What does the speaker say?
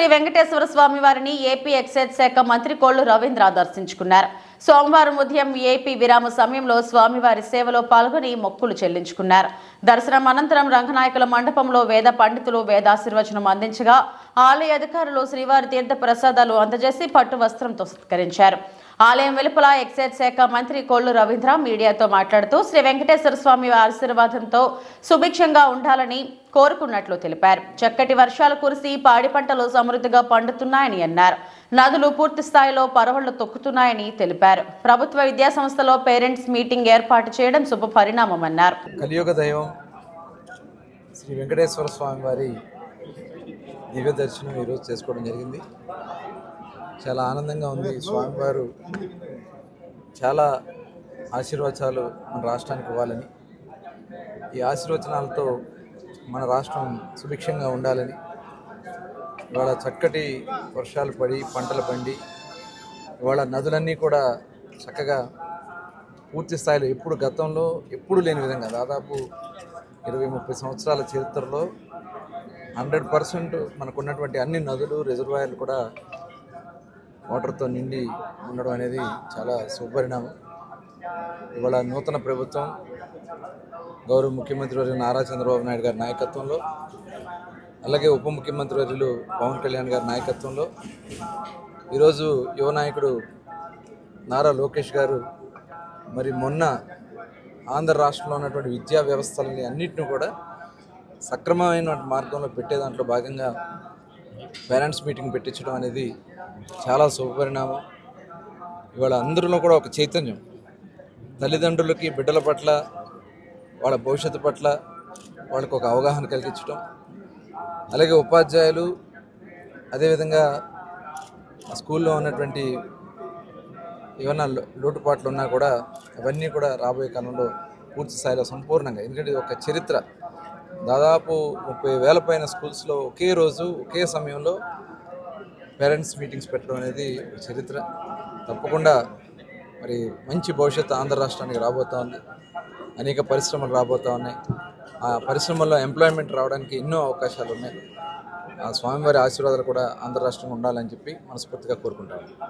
శ్రీ వెంకటేశ్వర స్వామి వారిని AP excise శాఖ మంత్రి కొల్లు రవీంద్ర దర్శించుకున్నారు. సోమవారం ఉదయం ఏపీ విరామ సమయంలో స్వామివారి సేవలో పాల్గొని మొక్కులు చెల్లించుకున్నారు. దర్శనం అనంతరం రంగనాయకుల మండపంలో వేద పండితులు వేదాశీర్వచనం అందించగా ఆలయ అధికారులు శ్రీవారి తీర్థ ప్రసాదాలు అందజేసి పట్టు వస్త్రంతో సత్కరించారు. ఆలయం వెలుపల ఎక్సైజ్ శాఖ మంత్రి కొల్లు రవీంద్ర మీడియాతో మాట్లాడుతూ శ్రీ వెంకటేశ్వర స్వామి ఆశీర్వాదంతో సుభిక్షంగా ఉండాలని కోరుకున్నట్లు తెలిపారు. చక్కటి వర్షాలు కురిసి పాడి పంటలు సమృద్ధిగా పండుతున్నాయని అన్నారు. నదులు పూర్తి స్థాయిలో పరవళ్లు తొక్కుతున్నాయని తెలిపారు. ప్రభుత్వ విద్యా సంస్థలో పేరెంట్స్ మీటింగ్ ఏర్పాటు చేయడం శుభ పరిణామమన్నారు. కలియుగ దైవం శ్రీ వెంకటేశ్వర స్వామి వారి దివ్య దర్శనం ఈరోజు చేసుకోవడం జరిగింది. చాలా ఆనందంగా ఉంది. స్వామివారు చాలా ఆశీర్వచనాలు మన రాష్ట్రానికి ఇవ్వాలని, ఈ ఆశీర్వచనాలతో మన రాష్ట్రం సుభిక్షంగా ఉండాలని, ఇవాళ చక్కటి వర్షాలు పడి పంటలు పండి ఇవాళ నదులన్నీ కూడా చక్కగా పూర్తి స్థాయిలో గతంలో ఎప్పుడు లేని విధంగా దాదాపు 20-30 సంవత్సరాల చరిత్రలో 100% మనకున్నటువంటి అన్ని నదులు రిజర్వాయర్లు కూడా వాటర్తో నిండి ఉండడం అనేది చాలా శుభపరిణామం. ఇవాళ నూతన ప్రభుత్వం గౌరవ ముఖ్యమంత్రి వర్యులు నారా చంద్రబాబు నాయుడు గారి నాయకత్వంలో, అలాగే ఉప ముఖ్యమంత్రి వర్యులు పవన్ కళ్యాణ్ గారి నాయకత్వంలో ఈరోజు యువ నాయకుడు నారా లోకేష్ గారు మరి మొన్న ఆంధ్ర రాష్ట్రంలో ఉన్నటువంటి విద్యా వ్యవస్థలని అన్నింటినీ కూడా సక్రమమైన మార్గంలో పెట్టే దాంట్లో భాగంగా పేరెంట్స్ మీటింగ్ పెట్టించడం అనేది చాలా శుభపరిణామం. ఇవాళ అందరిలో కూడా ఒక చైతన్యం, తల్లిదండ్రులకి బిడ్డల పట్ల, వాళ్ళ భవిష్యత్తు పట్ల వాళ్ళకు ఒక అవగాహన కలిగించడం, అలాగే ఉపాధ్యాయులు అదేవిధంగా స్కూల్లో ఉన్నటువంటి ఏమైనా లోటుపాట్లు ఉన్నా కూడా అవన్నీ కూడా రాబోయే కాలంలో పూర్తి స్థాయిలో సంపూర్ణంగా, ఎందుకంటే ఇది ఒక చరిత్ర. దాదాపు 30,000 పైన స్కూల్స్లో ఒకే రోజు ఒకే సమయంలో పేరెంట్స్ మీటింగ్స్ పెట్టడం అనేది చరిత్ర. తప్పకుండా మరి మంచి భవిష్యత్తు ఆంధ్ర రాష్ట్రానికి రాబోతూ ఉంది. అనేక పరిశ్రమలు రాబోతూ ఉన్నాయి. ఆ పరిశ్రమల్లో ఎంప్లాయ్మెంట్ రావడానికి ఎన్నో అవకాశాలు ఉన్నాయి. ఆ స్వామివారి ఆశీర్వాదాలు కూడా ఆంధ్ర రాష్ట్రంలో ఉండాలని చెప్పి మనస్ఫూర్తిగా కోరుకుంటాను.